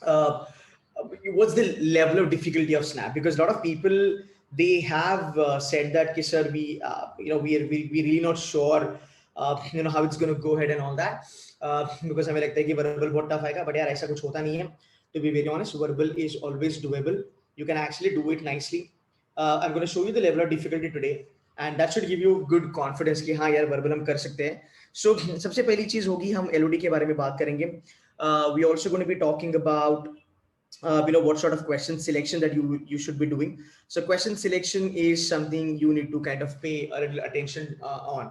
uh, what's the level of difficulty of Snap? Because a lot of people, they have said that, "Ki, sir, we really not sure, how it's going to go ahead and all that." Because हमें लगता है कि verbal बहुत tough आएगा, but यार ऐसा कुछ होता नहीं है. To be very honest, verbal is always doable. You can actually do it nicely. I'm going to show you the level of difficulty today, and that should give you good confidence कि हाँ यार verbal हम कर सकते हैं. So सबसे पहली चीज होगी, हम LOD के बारे में बात करेंगे. We also going to be talking about what sort of question selection that you should be doing. So question selection is something you need to kind of pay a little attention on,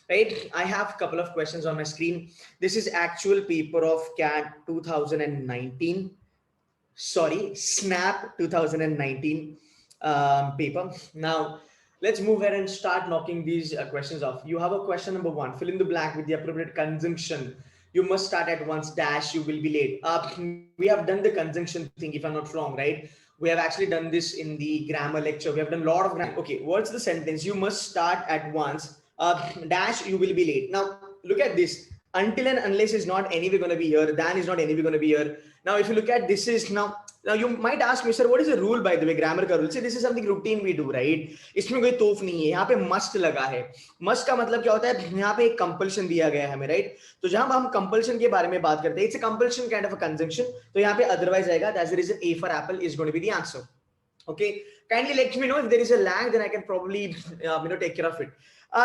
right? I have a couple of questions on my screen. This is actual paper of CAT 2019, sorry, Snap 2019 paper. Now let's move ahead and start knocking these questions off. You have a question number one: fill in the blank with the appropriate conjunction. You must start at once dash, you will be late. We have done the conjunction thing, if I'm not wrong, right? We have actually done this in the grammar lecture. We have done a lot of grammar. Okay, what's the sentence? You must start at once dash, you will be late. Now look at this: until and unless is not anyway going to be here, than is not anyway going to be here. Now if you look at this is now you might ask me, sir, what is the rule, by the way, grammar का rule? See, this is something routine we do, right? इसमें कोई तोफ नहीं है. यहाँ पे must लगा है. Must का मतलब क्या होता है? यहाँ पे एक compulsion दिया गया है हमें, right? तो जहां हम compulsion के बारे में बात करते हैं, it's a compulsion kind of a conjunction. तो यहाँ पे otherwise आएगा. That's the reason A for apple is going to be the answer. Okay, kindly let me know if there is a lag, then I can probably take care of it.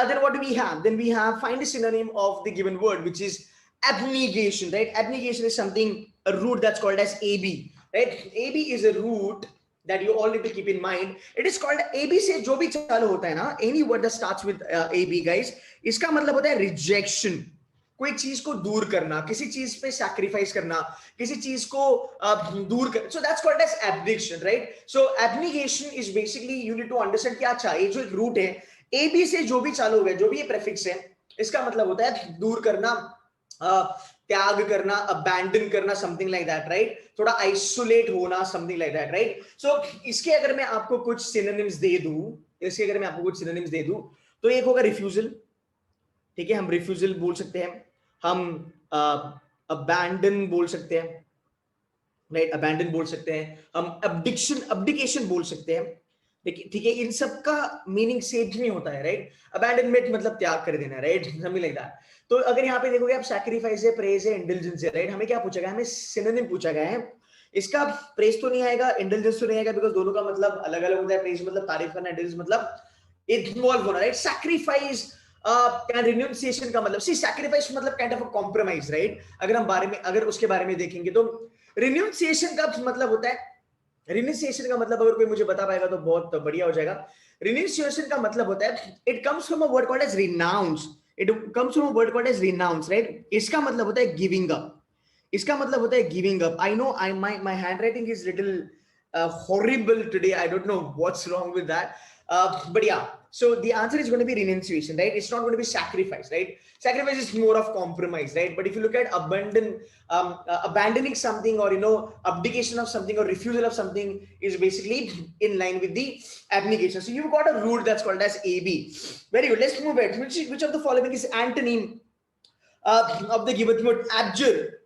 Then what do we have? Then we have find a synonym of the given word, which is abnegation, right? Abnegation is something, a root that's called as AB, right? AB is a root that you all need to keep in mind. It is called AB से जो भी चालू होता है ना, any word that starts with AB, guys, इसका मतलब होता है rejection. कोई चीज को दूर करना, किसी चीज पे सैक्रिफाइस करना, किसी चीज को दूर कर. So that's called as abdication, right? So abnegation is basically, you need to understand क्या चाहिए. जो एक रूट है ए बी से जो भी चालू हो गया, जो भी ये प्रेफिक्स है, इसका मतलब होता है दूर करना, त्याग करना, अबैंडन करना, समथिंग लाइक दैट, राइट? थोड़ा आइसोलेट होना, समथिंग लाइक दैट, राइट? सो इसके अगर मैं आपको कुछ सिनोनिम्स दे दूं, इसके अगर मैं आपको कुछ सिनोनिम्स दे दूं, तो एक होगा रिफ्यूजल. ठीक है, हम रिफ्यूजल बोल सकते हैं, हम अबैंडन बोल सकते हैं, राइट? अबैंडन बोल सकते हैं, हम अब्डिकेशन बोल सकते हैं. ठीक है, इन सब का मीनिंग सेम नहीं होता है, राइट? अबैंडनमेंट मतलब त्याग कर देना, राइट? Something like that. तो अगर यहाँ पे देखोगे आप, सैक्रिफाइस है, प्रेज है, इंडल्जेंस है, राइट? हमें क्या पूछा गया? हमें सिनोनिम पूछा गया है. इसका प्रेज तो नहीं आएगा, इंडल्जेंस तो नहीं आएगा, बिकॉज दोनों का मतलब अलग अलग होता है. प्रेज मतलब तारीफ करना, इंडल्जेंस मतलब इन्वॉल्व होना, राइट? सैक्रिफाइस रिन्यूंसिएशन का मतलब, सी सैक्रिफाइस मतलब kind of a compromise, right? अगर उसके बारे में देखेंगे तो रिन्यूंसिएशन का मतलब होता है, रिन्यूंसिएशन का मतलब अगर कोई मुझे बता पाएगा तो बहुत बढ़िया हो जाएगा. रिन्यूंसिएशन का मतलब होता है, it comes from a word called as renounce. It comes from a word called as renounce, right? इसका मतलब होता है गिविंग अप. इसका मतलब होता है giving up. I know my handwriting is little horrible today. I don't know what's wrong with that. But yeah, so the answer is going to be renunciation, right? It's not going to be sacrifice, right? Sacrifice is more of compromise, right? But if you look at abandoning something, or abdication of something, or refusal of something, is basically in line with the abnegation. So you've got a root that's called as AB. Very good. Let's move it. Which of the following is antonym of the given word? Abjure.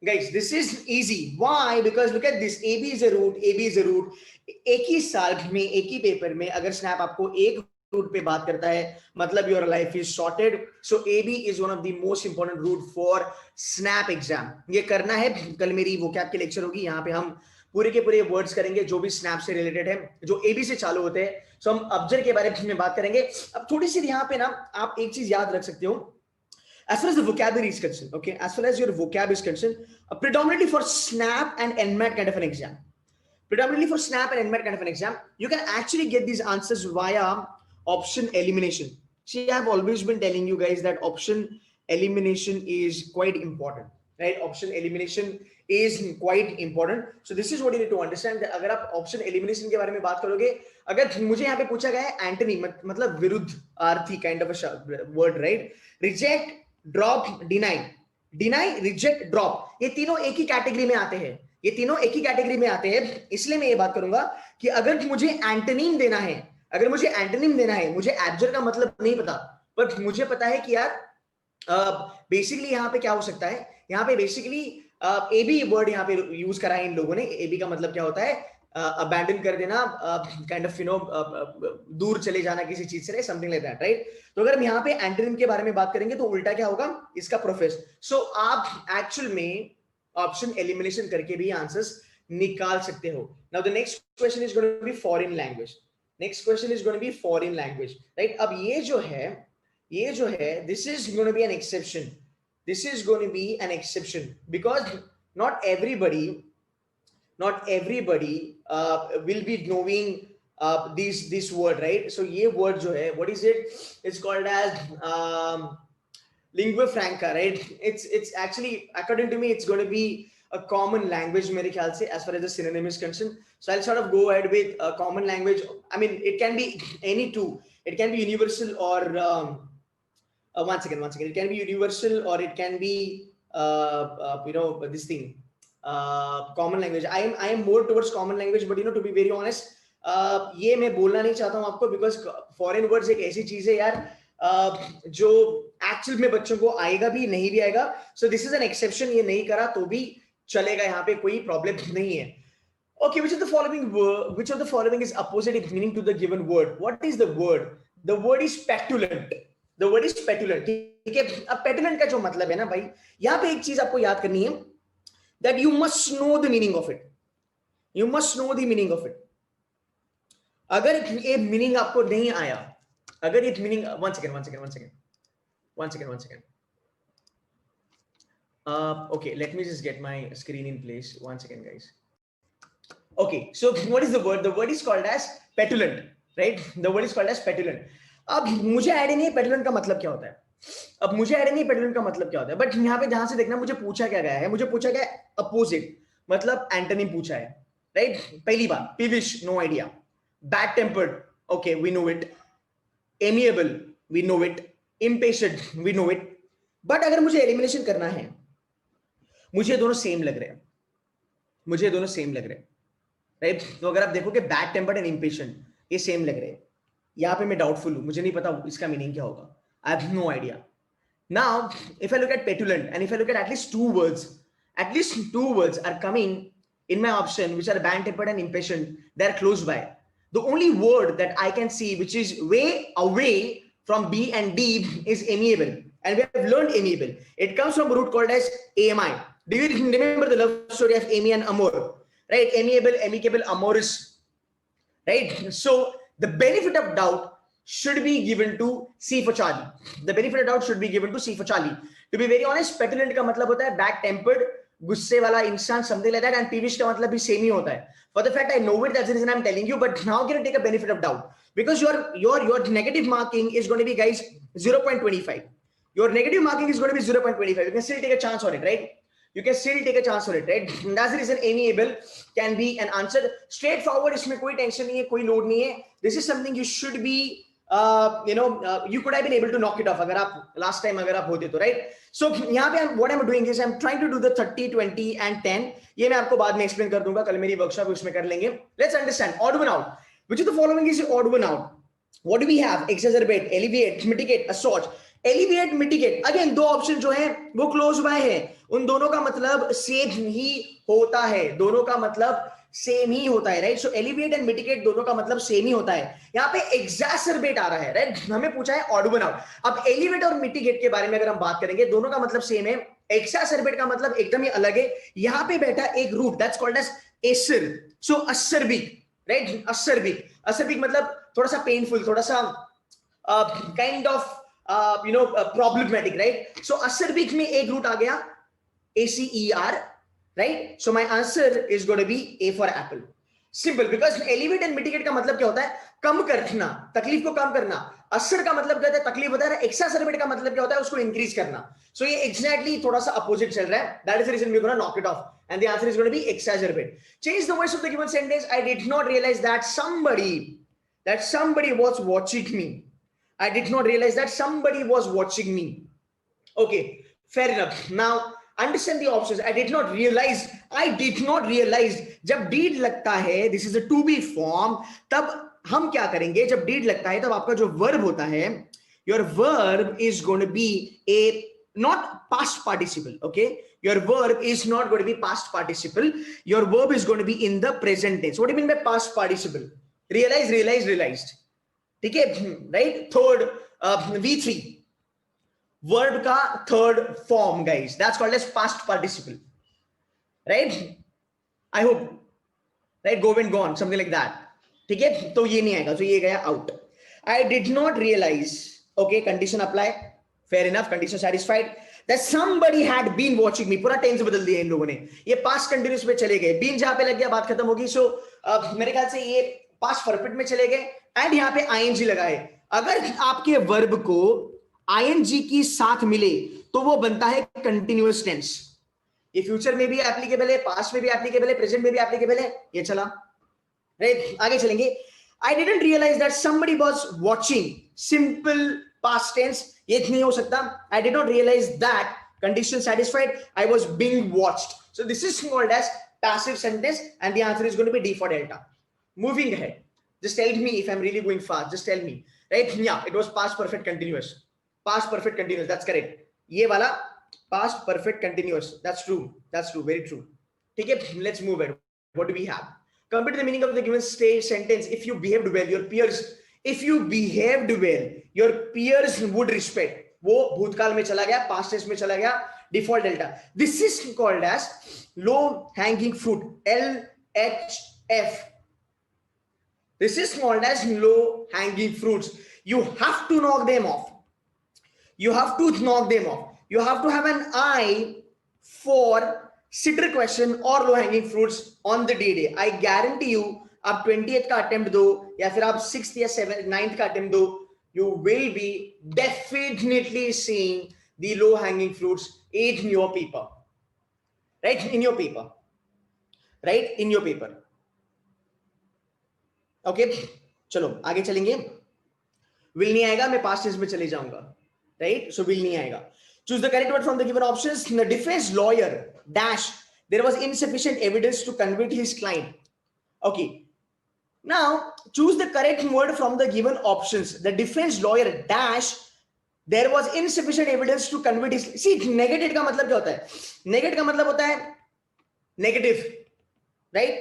Guys, this is easy. Why? Because look at this. AB is a root. AB is a root. एक ही साल में, एक ही paper में अगर snap आपको एक root पे बात करता है, मतलब your life is sorted. So AB is one of the most important root for SNAP exam. ये करना है. कल मेरी वोकैब की लेक्चर होगी, यहाँ पे हम पूरे के पूरे वर्ड्स करेंगे जो भी स्नैप से रिलेटेड है, जो AB से चालू होते हैं. सो हम अब्जर के बारे में बात करेंगे. अब थोड़ी सी यहाँ पे ना आप एक चीज याद रख सकते हो. As far as the vocabulary is concerned, okay, as far as your vocab is concerned, predominantly for SNAP and NMAT kind of an exam, you can actually get these answers via option elimination. See, I've always been telling you guys that option elimination is quite important, right? Option elimination is quite important. So this is what you need to understand, that अगर आप option elimination के बारे में बात करोगे, अगर मुझे यहाँ पे पूछा गया है एंटनी मतलब विरुद्ध अर्थी kind of a word, right? Reject, drop, deny. Deny, reject, drop, ये तीनों एक ही कैटेगरी में आते हैं. ये तीनों एक ही कैटेगरी में आते हैं. इसलिए मैं ये बात करूंगा कि अगर मुझे एंटोनिम देना है, मुझे एब्जर का मतलब नहीं पता, पर मुझे पता है कि यार बेसिकली यहाँ पे क्या हो सकता है. यहाँ पे बेसिकली ए बी वर्ड यहाँ पे यूज करा है इन लोगों ने. ए बी का मतलब क्या होता है? अबैंडन कर देना, काइंड ऑफ दूर चले जाना किसी चीज से, समथिंग लाइक दैट, राइट? तो अगर हम यहाँ पे एंटोनिम के बारे में बात करेंगे तो उल्टा क्या होगा इसका? प्रोफेस. सो आप एक्चुअल में ऑप्शन एलिमिनेशन करके भी आंसर्स निकाल सकते हो. Now the next question is going to be foreign language. Next question is going to be foreign language, right? अब ये जो है this is going to be an exception. This is going to be an exception because not everybody will be knowing this word, right? So ये word जो है, what is it? It's called as lingua franca, right? It's actually, according to me, it's going to be a common language मेरे ख्याल से, as far as the synonym is concerned. So I'll sort of go ahead with a common language. I mean, it can be any two. It can be universal or one second. It can be universal or it can be this thing, common language. I am more towards common language, but to be very honest, ये मैं बोलना नहीं चाहता हूँ आपको, because foreign words एक ऐसी चीज है यार जो एक्चुअल में बच्चों को आएगा भी नहीं भी आएगा. So this is an exception. ये नहीं करा तो भी चलेगा, यहाँ पे कोई प्रॉब्लम नहीं है. Okay, which of the following is opposite meaning to the given word? What is the word? The word is petulant. The word is petulant. ठीक है. अब petulant का जो मतलब है ना भाई, यहाँ पे एक चीज आपको याद करनी है, that you must know the meaning of it. You must know the meaning of it. अगर ये मीनिंग आपको नहीं आया, अगर ये meaning, one second. Okay, let me just get my screen in place. One second, guys. Okay, so what is the word? The word is called as petulant, right? The word is called as petulant. अब मुझे idea नहीं है पेटुलेंट का मतलब क्या होता है. But यहाँ पे ध्यान से देखना, मुझे पूछा क्या गया है, अपोजिट मतलब एंटोनिम पूछा है, राइट? पहली बात, peevish, no idea. Bad tempered, okay, we know it. Amiable, we know it. Impatient, we know it. But अगर मुझे एलिमिनेशन करना है, मुझे दोनों सेम लग रहे हैं, राइट? तो अगर आप देखोगे बैड टेम्पर्ड एंड इम्पेशेंट ये सेम लग रहे हैं. यहाँ पे मैं डाउटफुल हूँ, मुझे नहीं पता इसका मीनिंग क्या होगा. I have no idea. Now if I look at petulant and if I look at at least two words are coming in my option which are bad tempered and impatient, they are close by. The only word that I can see which is way away from B and D is amiable, and we have learned amiable. It comes from a root called as AMI. Do you remember the love story of Amy and Amor, right? Amiable, amicable, amorous, right? So the benefit of doubt should be given to C for Charlie. To be very honest, petulant का मतलब होता है bad tempered, गुस्से वाला इंसान, something like that, and peevish का मतलब भी सेम ही होता है. For the fact I know it, that's the reason I'm telling you. But now can you take a benefit of doubt, because your negative marking is going to be, guys, 0.25. Your negative marking is going to be 0.25. You can still take a chance on it, right? That's the reason amiable can be an answer. Straightforward, इसमें कोई tension नहीं है, कोई load नहीं है. This is something you should be, you could have been able to knock it off अगर आप last time अगर आप होते तो, right? So यहाँ पे what I'm doing is I'm trying to do the 30, 20 and 10. ये मैं आपको बाद में explain कर दूंगा, कल मेरी workshop उसमें कर लेंगे. Let's understand odd one out. Which of the following is odd one out? What do we have? Exacerbate, alleviate, mitigate, assuage. Alleviate, mitigate, again दो ऑप्शन जो है वो क्लोज बाय है. उन दोनों का मतलब सेम ही होता है, right? So alleviate and mitigate दोनों का मतलब सेम ही होता है. यहाँ पे एग्जैसरबेट आ रहा है, राइट? हमें पूछा है ऑड वन आउट. अब एलिवेट और मिटिगेट के बारे में अगर हम बात करेंगे, दोनों का मतलब सेम है. एग्जैसरबेट का मतलब एकदम ही अलग है. यहाँ पे बैठा एक root, that's called as acer. So acerbic, right? Acerbic मतलब थोड़ा सा पेनफुल, थोड़ा सा kind of problematic, right? So acerbic में एक रूट आ गया, ACER, right? So my answer is going to be A for apple. Simple, because elevate and mitigate का मतलब क्या होता है? कम करना, तकलीफ को कम करना. असर का मतलब क्या होता है? तकलीफ होता है. एक्सासर्बेट का मतलब क्या होता है? उसको इंक्रीज करना. So ये exactly थोड़ा सा अपोजिट चल रहा है. That is the reason we're going to knock it off, and the answer is going to be exacerbate. Change the voice of the given sentence. I did not realize that somebody was watching me. I did not realize that somebody was watching me. Okay, fair enough. Now understand the options. I did not realize. जब did लगता है, this is a to be form, तब हम क्या करेंगे? जब did लगता है तब आपका जो verb होता है, your verb is going to be a not past participle. Okay, your verb is not going to be past participle. Your verb is going to be in the present tense. What do you mean by past participle? Realized. ठीक है, right? Third, V3 verb का third form, guys, that's called as past participle, right? I hope, right? Go and gone, something like that. ठीक है, तो ये नहीं आएगा, तो ये गया out. I did not realize. Okay, condition apply, fair enough, condition satisfied, that somebody had been watching me. पूरा टेंस बदल दिया इन लोगों ने, ये पास्ट कंटिन्यूस पे चले गए, बीन जहां पे लग गया बात खत्म होगी. सो मेरे ख्याल से ये पास्ट परफेक्ट में चले गए एंड यहाँ पे आईएनजी लगाए. अगर आपके वर्ब को आईएनजी की साथ मिले तो वो बनता है कंटिन्यूअस टेंस. ये फ्यूचर में भी एप्लीकेबल है, पास्ट में भी एप्लीकेबल है, प्रेजेंट में भी एप्लीकेबल है. ये चला, राइट? आगे चलेंगे. I didn't realize that somebody was watching. Simple past tense. ये नहीं हो सकता. I did not realize that. Condition satisfied. I was being watched. So this is called as passive sentence, and the answer is going to be D for delta. Moving ahead. Just tell me if I'm really going fast. Just tell me. Right? Yeah, it was past perfect continuous. Past perfect continuous. That's correct. ये वाला past perfect continuous. That's true. That's true. Very true. ठीक है. Let's move ahead. What do we have? Complete the meaning of the given sentence. If you behaved well, your peers, if you behaved well, your peers would respect. वो भूतकाल में चला गया, past tense में चला गया, default delta. This is called as low hanging fruit. LHF. This is called as low hanging fruits. You have to knock them off. You have to knock them off. You have to have an eye for sitter question और low hanging fruits on the day. I guarantee you, आप 20th का attempt दो या फिर आप 6th या 7th 9th का attempt दो, you will be definitely seeing the low hanging fruits in your paper, right? In your paper, right? In your paper. Okay, चलो आगे चलेंगे. विल नहीं आएगा, मैं पास्ट टेंस में चले जाऊंगा, राइट? सो विल नहीं आएगा. Choose the correct word from the given options. The defense lawyer dash, there was insufficient evidence to convict his client. Okay, now choose the correct word from the given options. The defense lawyer dash, there was insufficient evidence to convict his. See, negative का मतलब क्या होता है? Negative का मतलब होता है negative, right?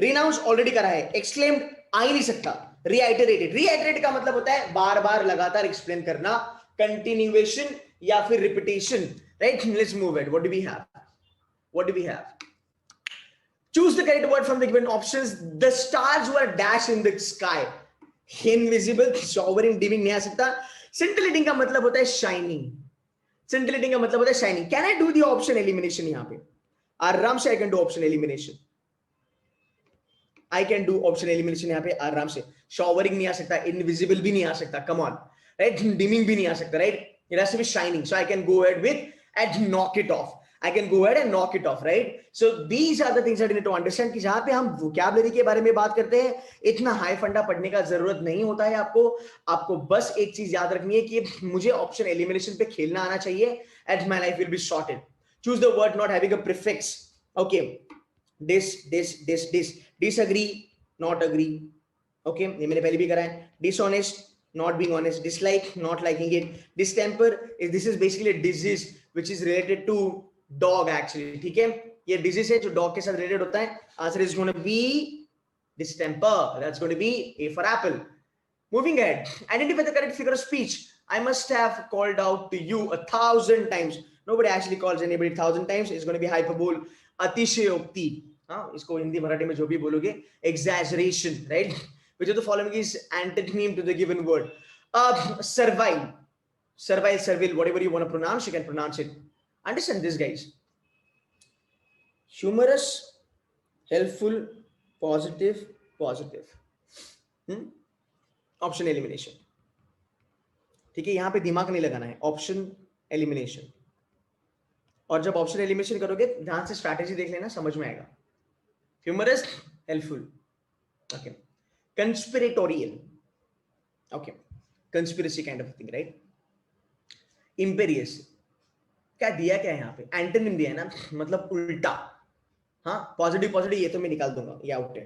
Renounce already करा है, exclaimed आ ही नहीं सकता, reiterated का मतलब होता है बार बार लगातार एक्सप्लेन करना, continuation या फिर repetition, right? Let's move it. What do we have? What do we have? Choose the correct word from the given options. The stars were dashed in the sky. Invisible, showering, dimming नहीं आ सकता. Scintillating का मतलब होता है shining. Scintillating का मतलब होता है shining. Can I do the option elimination यहाँ पे? आराम से I can do option elimination. I can do option elimination यहाँ पे आराम से. Showering नहीं आ सकता, invisible भी नहीं आ सकता. Come on, right? Dimming भी नहीं आ सकता, right? It has to be shining. So I can go ahead with and knock it off. I can go ahead and knock it off, right? So these are the things that you need to understand कि जहां पे हम vocabulary के बारे में बात करते हैं, इतना हाई फंडा पढ़ने का जरूरत नहीं होता है आपको बस एक चीज याद रखनी है कि मुझे ऑप्शन एलिमिनेशन पे खेलना आना चाहिए and my life will be sorted. Choose the word not having a prefix. Okay, this. Disagree, not agree. Okay, ये मैंने पहले भी करा है. Dishonest, not being honest. Dislike, not liking it. Distemper this is basically a disease which is related to dog actually. ठीक है, ये disease है जो dog के साथ related होता है. Answer is going to be distemper. That's going to be A for apple. Moving ahead. Identify the correct figure of speech. I must have called out to you 1,000 times. Nobody actually calls anybody 1,000 times. It's going to be hyperbole. अतिशयोक्ति, हाँ, इसको हिंदी मराठी में जो भी बोलोगे, exaggeration, right? Which of the following is antonym to the given word? Servile, whatever you want to pronounce, you can pronounce it. Understand this, guys. Humorous, helpful, positive. Option elimination. ठीक है, यहाँ पे दिमाग नहीं लगाना है. Option elimination. और जब ऑप्शन एलिमिनेशन करोगे ध्यान से स्ट्रैटेजी देख लेना, समझ में आएगा. Humorous, helpful. Okay. Conspiratorial. Okay. Conspiracy kind of thing, right? Imperious. क्या दिया क्या है यहाँ पे? एंटोनिम दिया है ना, मतलब उल्टा. हाँ, पॉजिटिव ये तो मैं निकाल दूंगा, ये आउट है.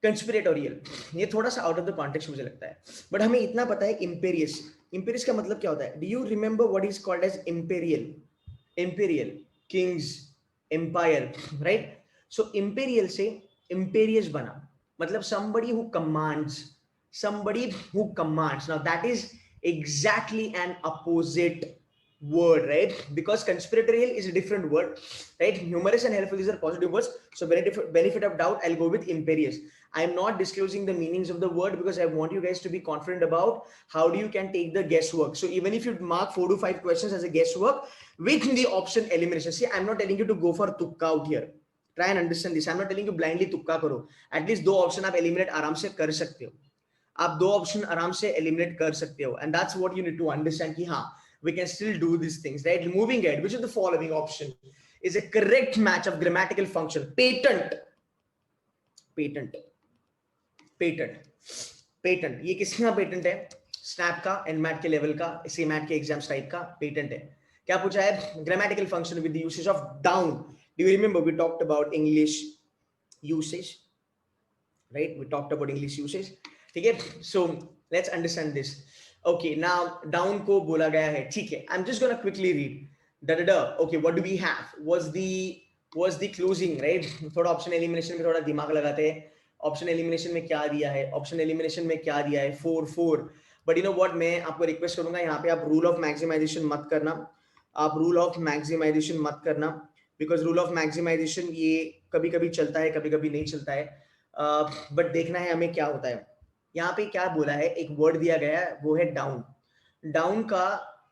कंस्पिरेटोरियल, ये थोड़ा सा आउट ऑफ द कॉन्टेक्स्ट मुझे लगता है, बट हमें इतना पता है इंपेरियस Imperious का मतलब क्या होता है? Do you remember what is called as imperial? Imperial, kings, empire, right? So imperial से imperious बना, मतलब somebody who commands, somebody who commands. Now that is exactly an opposite word, right? Because conspiratorial is a different word, right? Humorous and helpful, these are positive words. So benefit of doubt, I'll go with imperious. I'm not disclosing the meanings of the word because I want you guys to be confident about how do you can take the guesswork. So even if you mark 4 to 5 questions as a guesswork with the option elimination, see, I'm not telling you to go for tukka out here. Try and understand this. I'm not telling you blindly tukka karo. At least 2 option आप eliminate आराम से कर सकते हो. आप 2 option आराम से eliminate कर सकते हो. And that's what you need to understand कि हाँ, we can still do these things, right? Moving ahead, which of the following option is a correct match of grammatical function? Patent. Patent. Patent. Patent ये किसका patent है? Snap का, NMAT के level का, CMAT के exams type का patent है. क्या पूछा है? Grammatical function with the usage of down. Do you remember we talked about English usage, right? We talked about English usage. ठीक है, so let's understand this. Okay, now down को बोला गया है, ठीक है. I am just gonna quickly read. Okay, what do we have? Was the closing, right? थोड़ा option elimination में थोड़ा दिमाग लगाते हैं. ऑप्शन एलिमिनेशन में क्या दिया है? ऑप्शन एलिमिनेशन में क्या दिया है? 4 बट यू नो व्हाट, मैं आपको रिक्वेस्ट करूंगा यहाँ पे आप रूल ऑफ मैक्सिमाइजेशन मत करना. आप रूल ऑफ मैक्सिमाइजेशन मत करना, बिकॉज रूल ऑफ मैक्सिमाइजेशन ये कभी कभी चलता है, कभी कभी नहीं चलता है. बट देखना है हमें क्या होता है. यहाँ पे क्या बोला है, एक वर्ड दिया गया है, वो है डाउन. डाउन का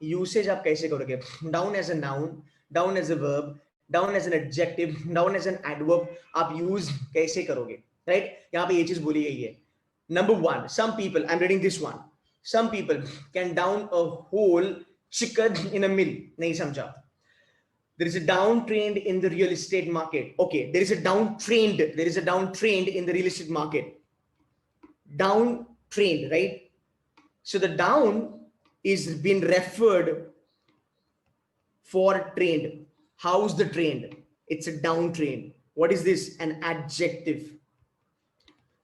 यूसेज आप कैसे करोगे? Down as a noun, down as a verb, down as an adjective, down as an adverb, आप यूज कैसे करोगे? राइट, यहाँ पे ये चीज बोली गई है. Number 1, some people, I'm reading this one, some people can down a whole chicken in a mill. नहीं समझा? There is a downtrend in the real estate market. Okay, there is a downtrend in the real estate market. Downtrend, right? So the down is been referred for trend. How's the trend? It's a downtrend. What is this? An adjective.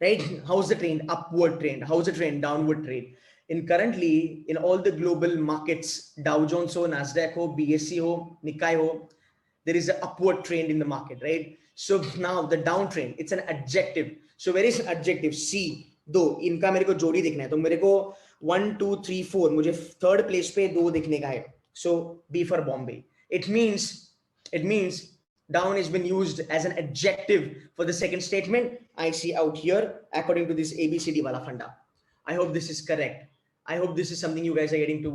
Right? How's the trend? Upward trend. How's the trend? Downward trend. In currently in all the global markets, Dow Jones ho, Nasdaq ho, BSE ho, Nikkei ho, there is an upward trend in the market, right? So now the downtrend, it's an adjective. So where is adjective? C. दो इनका मेरे को जोड़ी देखना है, तो मेरे को 1 2 3 4 मुझे थर्ड प्लेस पे 2 देखने का है. So B for Bombay. It means down has been used as an adjective for the second statement I see out here according to this ABCD wala funda. I hope this is correct. I hope this is something you guys are getting to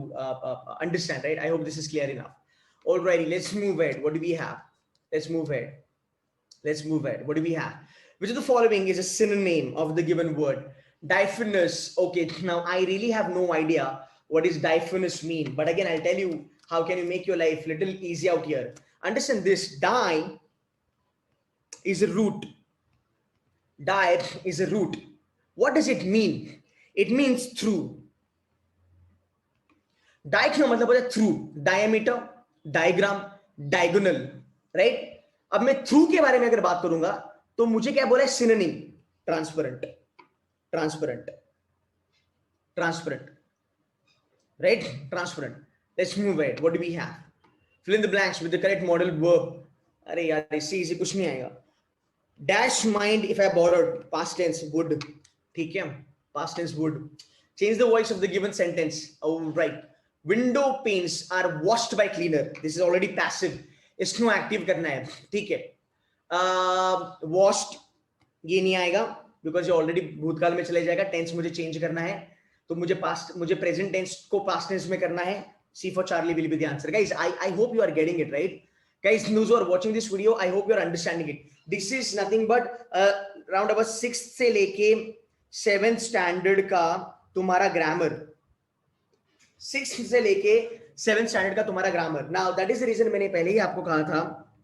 understand, right? I hope this is clear enough. Alrighty, let's move ahead. What do we have? Let's move ahead. What do we have? Which of the following is a synonym of the given word? Diaphanous. Okay, now I really have no idea what is diaphanous mean, but again I'll tell you how can you make your life little easy out here. Understand this. Die is a root. Die is a root. What does it mean? It means through. Die का मतलब होता है through. Diameter, diagram, diagonal, right? अब मैं through के बारे में अगर बात करूंगा तो मुझे क्या बोला है? Synonym. Transparent. Right? Transparent. Let's move ahead. What do we have? Fill in the blanks with the correct modal verb. अरे यार इससे इसी कुछ नहीं आएगा. Dash mind if I borrowed. Past tense would. ठीक है? Past tense would. Change the voice of the given sentence. All right. Window panes are washed by cleaner. This is already passive. इसको एक्टिव करना है. ठीक है? Washed ये नहीं आएगा because ये ऑलरेडी भूतकाल में चले जाएगा. टेंस मुझे चेंज करना है तो मुझे प्रेजेंट टेंस को पास्ट टेंस में करना है. C for Charlie will be the answer. Guys, I hope you are getting it, right? Guys, those who are watching this video, I hope you are understanding it. This is nothing but round about 6th से लेके 7th standard का तुम्हारा grammar. 6th से लेके 7th standard का तुम्हारा grammar. Now, that is the reason मैंने पहले ही आपको कहा था,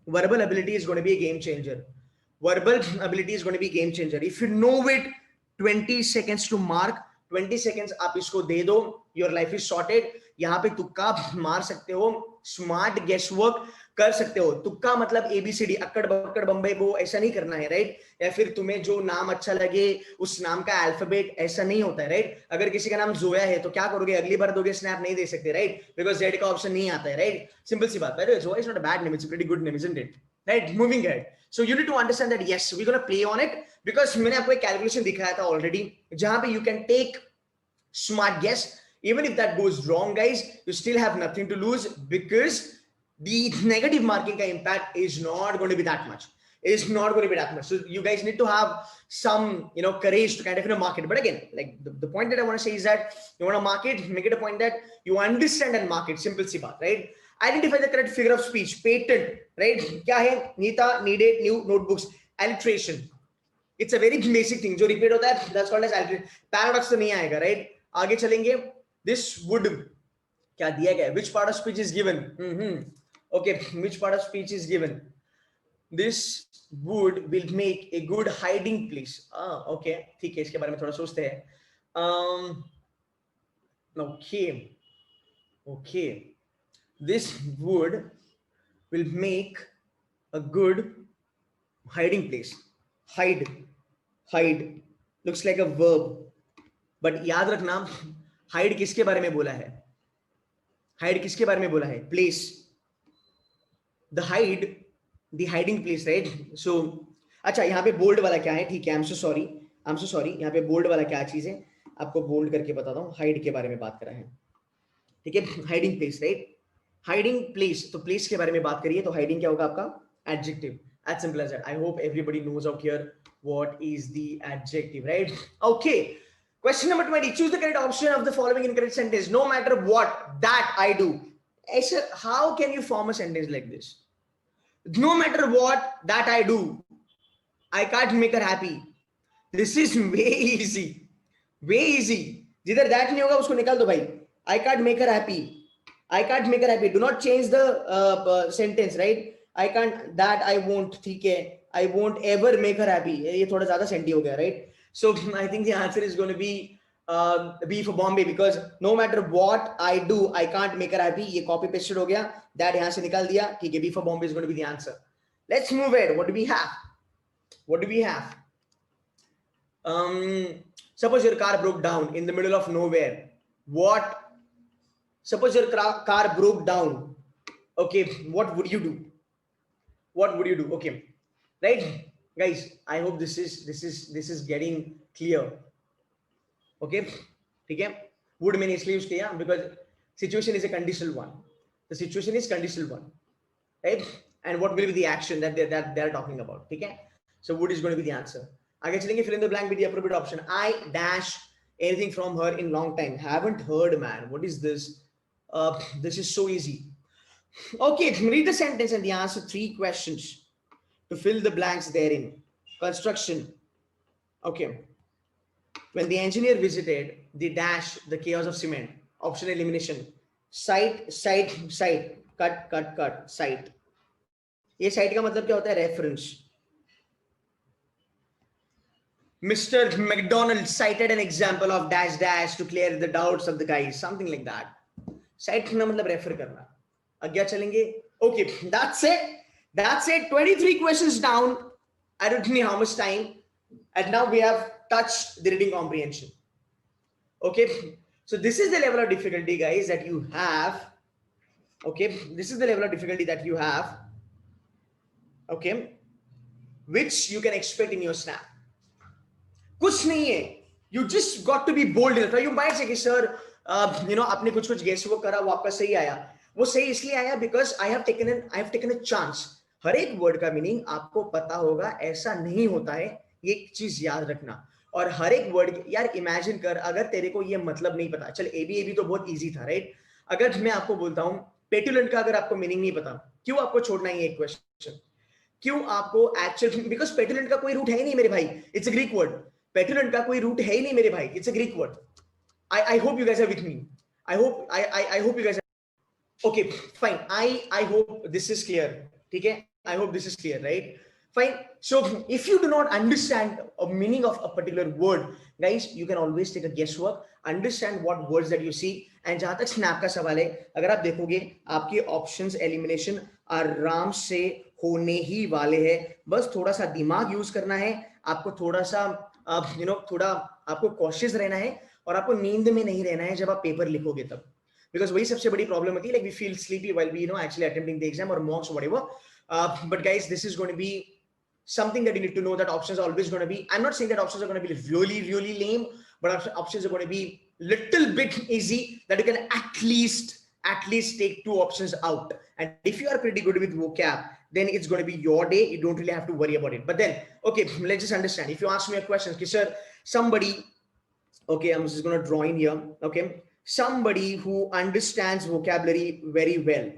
verbal ability is going to be a game changer. If you know it, 20 seconds to mark. 20 seconds आप इसको दे दो, your life is sorted. यहाँ पे तुक्का मार सकते हो, स्मार्ट गेस वर्क कर सकते हो। तुक्का मतलब एबीसीडी, अक्कड़ बक्कड़ बम्बई वो ऐसा नहीं करना है, राइट? या फिर तुम्हें जो नाम अच्छा लगे उस नाम का अल्फाबेट, ऐसा नहीं होता है, राइट? अगर किसी का नाम जोया है तो क्या करोगे, अगली बार दोगे स्नैप नहीं दे सकते, राइट? बिकॉज जेड का ऑप्शन नहीं आता है, राइट? सिंपल सी बात है। Zoya is not a bad name, it's a pretty good name, isn't it? Right, moving ahead. So you need to understand that yes we gonna play on it, because मैंने आपको एक calculation दिखाया था already, जहां पे you can take smart guess. Even if that goes wrong, guys, you still have nothing to lose, because the negative marking ka impact is not going to be that much. It's not going to be that much. So you guys need to have some, courage to kind of market. But again, like the point that I want to say is that you want to market, make it a point that you understand and market. Simple si baat, right? Identify the correct figure of speech. Patent, right? Kya hai? Neeta, needed, new notebooks. Alliteration. It's a very basic thing. जो repeat होता है, that's called as alliteration. Paradox तो नहीं आएगा, right? आगे चलेंगे. This would, क्या दिया गया? Which part of speech is given? Okay, which part of speech is given? This would will make a good hiding place. Okay, ठीक है, इसके बारे में थोड़ा सोचते हैं. Okay. This would will make a good hiding place. Hide looks like a verb, but याद रखना, hide किसके बारे में बोला है? Hide किसके बारे में बोला है? Place. The hiding place, right? So अच्छा, यहाँ पे बोल्ड वाला क्या है? ठीक है, I'm so sorry. यहाँ पे बोल्ड वाला क्या चीज है, आपको बोल्ड करके बताता हूँ. हाइड के बारे में बात कर रहे हैं, ठीक है? Hiding place, right? Hiding place, तो प्लेस के बारे में बात करिए, तो हाइडिंग क्या होगा आपका? Adjective. As simple as that. I hope everybody knows out here what is the adjective, right? Okay. Question number 20. Choose the correct option of the following incorrect sentence. No matter what that I do. How can you form a sentence like this? No matter what that I do, I can't make her happy. This is way easy. जिधर that नहीं होगा उसको निकाल दो भाई. I can't make her happy. Do not change the sentence, right? I can't, that I won't, ठीक है? I won't ever make her happy. ये थोड़ा ज़्यादा सेंटी हो गया, right? So I think the answer is going to be B for Bombay, because no matter what I do, I can't make her happy. ये copy pasted हो गया, that यहाँ से निकाल दिया, ठीक है? B for Bombay is going to be the answer. Let's move ahead. What do we have? Suppose your car broke down in the middle of nowhere. Suppose your car broke down. Okay, what would you do? Okay, right, guys? I hope this is getting clear. Okay, ठीक है? Would मैंने इसलिए use किया because situation is a conditional one. The situation is conditional one, right? And what will be the action that they're talking about? ठीक है? So would is going to be the answer. आगे चलेंगे. Fill in the blank with the appropriate option. I dash anything from her in long time. Haven't heard, man. What is this? This is so easy. Okay, read the sentence and the answer 3 questions to fill the blanks therein. Construction. Okay. When the engineer visited the dash, the chaos of cement. Option elimination. Site. Cut. Site. ये site का मतलब क्या होता है? Reference. Mr. McDonald cited an example of dash to clear the doubts of the guys. Something like that. Cite का मतलब refer करना. आगे चलेंगे. Okay, that's it. 23 questions down. I don't know how much time, and now we have touched the reading comprehension. Okay, so this is the level of difficulty, guys, that you have. Okay, this is the level of difficulty that you have. Okay, which you can expect in your snap. कुछ नहीं है. You just got to be bold enough. You might say, sir, आपने कुछ guess वो करा, वो आपका सही आया. वो सही इसलिए आया because I have taken a chance. हर एक वर्ड का मीनिंग आपको पता होगा, ऐसा नहीं होता है. ये एक चीज याद रखना. और हर एक वर्ड, यार इमेजिन कर, अगर तेरे को ये मतलब नहीं पता, चल एबी तो बहुत इजी था, राइट? अगर मैं आपको बोलता हूँ पेटुलेंट का, अगर आपको मीनिंग नहीं पता, क्यों आपको छोड़ना है ये क्वेश्चन? क्यों आपको एक्चुअल, बिकॉज पेटुलेंट का कोई रूट है ही नहीं मेरे भाई. It's a Greek word. Petulant का कोई रूट है ही नहीं मेरे भाई. It's a Greek word. I hope you guys are with me. I hope you guys are. Okay, fine. I hope this is clear. ठीक है? I hope this is clear, right? Fine. So if you do not understand a meaning of a particular word, guys, you can always take a guesswork, understand what words that you see. And जहां तक snap का सवाल है, अगर आप देखोगे आपके options elimination आराम से होने ही वाले हैं, बस थोड़ा सा दिमाग यूज करना है, आपको थोड़ा सा थोड़ा आपको कॉशियस रहना है, और आपको नींद में नहीं रहना है जब आप पेपर लिखोगे तब, बिकॉज वही सबसे बड़ी प्रॉब्लम होती है, like we feel sleepy while we actually attempting the exam और mocks whatever. But guys, this is going to be something that you need to know, that options are always going to be, I'm not saying that options are going to be really really lame, but options are going to be little bit easy, that you can at least take 2 options out. And if you are pretty good with vocab, then it's going to be your day, you don't really have to worry about it. But then, okay, let's just understand. If you ask me a question, okay sir, somebody, okay, I'm just going to draw in here, okay, somebody who understands vocabulary very well,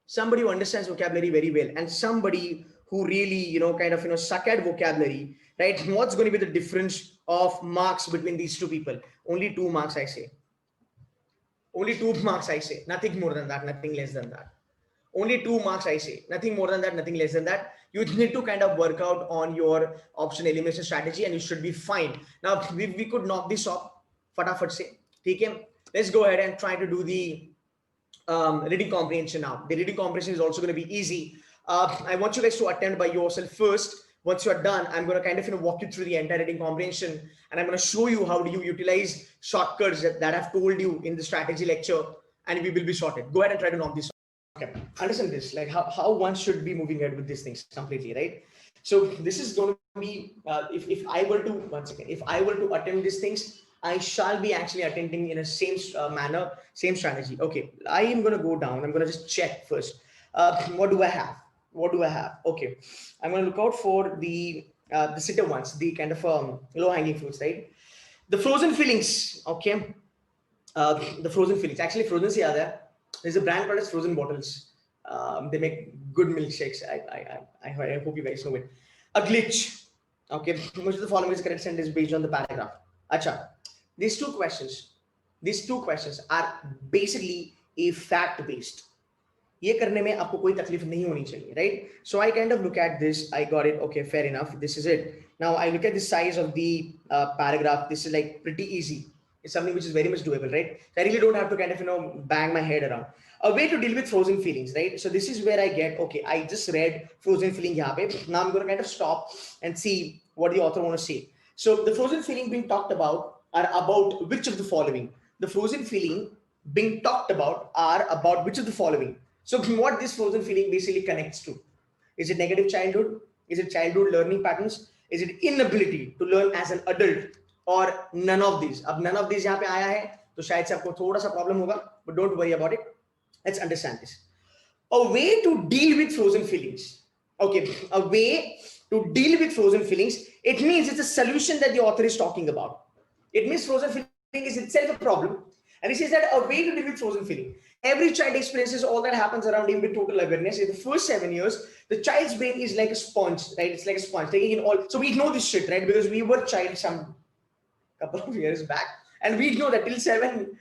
somebody who understands vocabulary very well, and somebody who really kind of suck at vocabulary, right? What's going to be the difference of marks between these 2 people? Only 2 marks, I say. Only 2 marks, I say. Nothing more than that, nothing less than that. Only 2 marks, I say. Nothing more than that, nothing less than that. You need to kind of work out on your option elimination strategy, and you should be fine. Now we could knock this off fatafat se. Okay, let's go ahead and try to do the reading comprehension now. The reading comprehension is also going to be easy. I want you guys to attempt by yourself first. Once you are done, I'm going to kind of walk you through the entire reading comprehension, and I'm going to show you how do you utilize shortcuts that I've told you in the strategy lecture, and we will be sorted. Go ahead and try to knock this off. Okay, understand this, like how one should be moving ahead with these things completely, right? So this is going to be if I were to, once again, if I were to attempt these things, I shall be actually attending in a same manner, same strategy. Okay, I am going to go down. I'm going to just check first. What do I have? What do I have? Okay, I'm going to look out for the sitter ones, the kind of low hanging fruits, right? The frozen fillings. Okay, the frozen fillings. Actually, frozen se yaad hai. There's a brand called as Frozen Bottles. They make good milkshakes. I hope you guys know it. A glitch. Okay, which of the following is correct sentence based on the paragraph? Acha. These two questions are basically a fact based. ये करने में आपको कोई तकलीफ नहीं होनी चाहिए, right? So I kind of look at this. I got it. Okay, fair enough. This is it. Now I look at the size of the paragraph. This is like pretty easy. It's something which is very much doable, right? So I really don't have to kind of bang my head around. A way to deal with frozen feelings, right? So this is where I get, okay, I just read frozen feeling यहाँ पे. Now I'm going to kind of stop and see what the author want to say. So the frozen feeling being talked about are about which of the following? The frozen feeling being talked about are about which of the following? So what this frozen feeling basically connects to? Is it negative childhood? Is it childhood learning patterns? Is it inability to learn as an adult? Or none of these? अब none of these यहाँ पे आया है, तो शायद से आपको थोड़ा सा प्रॉब्लम होगा, but don't worry about it. Let's understand this. A way to deal with frozen feelings. Okay, a way to deal with frozen feelings. It means it's a solution that the author is talking about. It means frozen feeling is itself a problem, and he says that a way to deal with frozen feeling. Every child experiences all that happens around him with total awareness. In the first 7 years, the child's brain is like a sponge, right? It's like a sponge taking in all. So we know this shit, right? Because we were child some couple of years back, and we know that till 7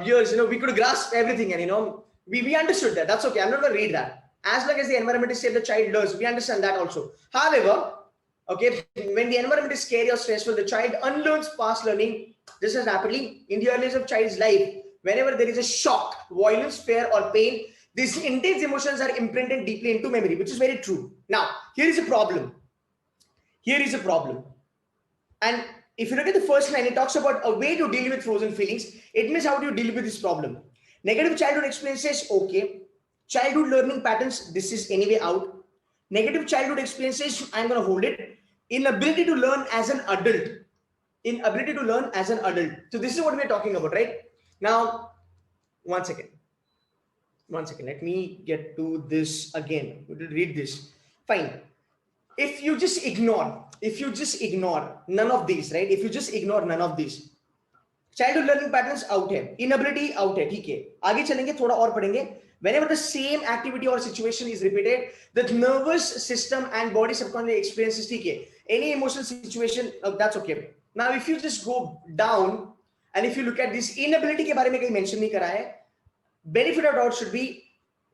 years, we could grasp everything, and we understood that. That's okay. I'm not going to read that. As long as the environment is safe, the child learns. We understand that also. However, okay, when the environment is scary or stressful, the child unlearns past learning just as rapidly. In the early years of child's life, whenever there is a shock, violence, fear, or pain, these intense emotions are imprinted deeply into memory, which is very true. Now, here is a problem. And if you look at the first line, it talks about a way to deal with frozen feelings. It means how do you deal with this problem? Negative childhood experiences, okay. Childhood learning patterns, this is anyway out. Negative childhood experiences, I'm going to hold it. Inability to learn as an adult. So this is what we're talking about, right? Now, one second. Let me get to this again. We'll read this. Fine. If you just ignore none of these, right? If you just ignore none of these, childhood learning patterns out hai, inability out hai, theek hai. Aage chalenge, thoda aur padhenge. Whenever the same activity or situation is repeated, the nervous system and body subconsciously experiences, theek hai. Any emotional situation, that's okay. Now, if you just go down and if you look at this inability ke bare mein kahin mention nahi kara hai, benefit of doubt should be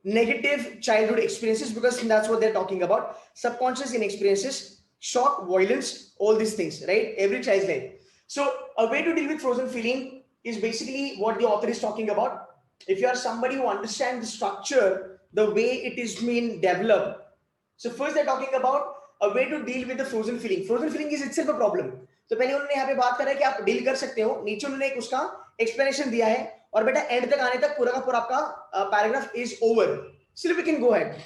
negative childhood experiences, because that's what they're talking about. Subconscious in experiences, shock, violence, all these things, right? Every child's life. So a way to deal with frozen feeling is basically what the author is talking about. If you are somebody who understands the structure, the way it is being developed. So first they're talking about a way to deal with the frozen feeling. Frozen feeling is itself a problem. तो पहले उन्होंने यहाँ पे बात करा है कि आप डील कर सकते हो, नीचे उन्होंने एक उसका एक्सप्लेनेशन दिया है, और बेटा एंड तक आने तक पूरा का पूरा आपका paragraph is over. Still we can go ahead.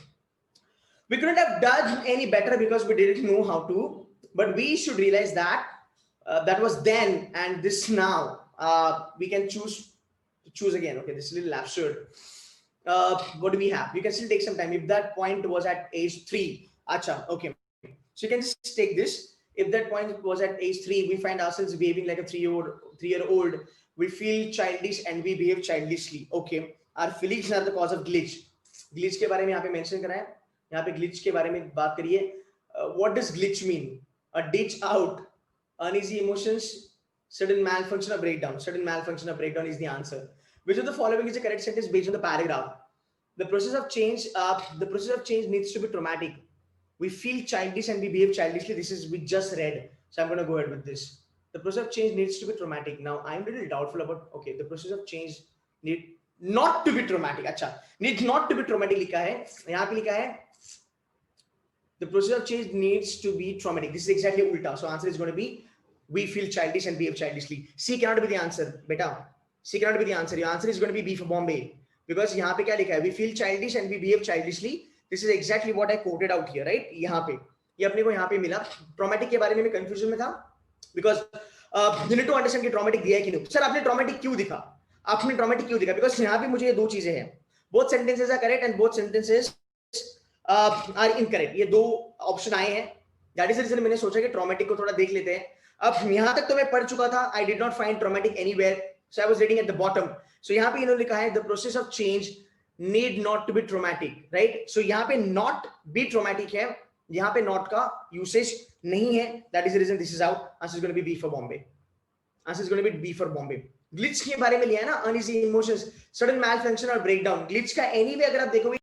We couldn't have done any better because we didn't know how to, but we should realize that that was then and this now. We can choose again. Okay, this is a little absurd. What do we have? We can still take some time. If that point was at age 3, acha, okay. So you can just take this. If that point was at age 3, we find ourselves behaving like a 3-year-old. We feel childish and we behave childishly. Okay. Our feelings are the cause of glitch. Glitch के बारे में यहाँ पे mention करा है. यहाँ पे glitch के बारे में बात करिए. What does glitch mean? A ditch out, uneasy emotions, sudden malfunction or breakdown. Sudden malfunction or breakdown is the answer. Which of the following is the correct sentence based on the paragraph? The process of change needs to be traumatic. We feel childish and we behave childishly. This is we just read, so I'm going to go ahead with this. The process of change needs to be traumatic. Now I'm a little doubtful about, okay, the process of change need not to be traumatic. अच्छा, needs not to be traumatic लिखा है, यहाँ पे लिखा है the process of change needs to be traumatic. This is exactly ulta. So answer is going to be we feel childish and behave childishly. C cannot be the answer, beta. C cannot be the answer. Your answer is going to be B for Bombay, because यहाँ पे क्या लिखा है? We feel childish and we behave childishly. This is exactly what I quoted out here, right? यहाँ पे ये अपने को यहाँ पे मिला. Traumatic के बारे में मैं confusion में था, because you need to understand कि traumatic दिया है कि नहीं. सर आपने traumatic क्यों दिखा? आपने traumatic क्यों दिखा? Because यहाँ पे मुझे ये दो चीजें हैं. Both sentences are correct and both sentences are incorrect. ये दो ऑप्शन आए हैं. That is the reason मैंने सोचा कि traumatic को थोड़ा देख लेते हैं. अब यहाँ तक तो मैं पढ़ चुका था. I did not find traumatic anywhere, so I was reading at the bottom. So यहाँ पे इन्होंने लिखा है the process of change need not to be traumatic, right? So यहाँ पे not be traumatic है, यहाँ पे not का usage नहीं है. That is the reason this is out. Answer is going to be B for Bombay. Answer is going to be B for Bombay. Glitch के बारे में लिया है ना, uneasy emotions, sudden malfunction और breakdown. Glitch का anyway अगर आप देखोगे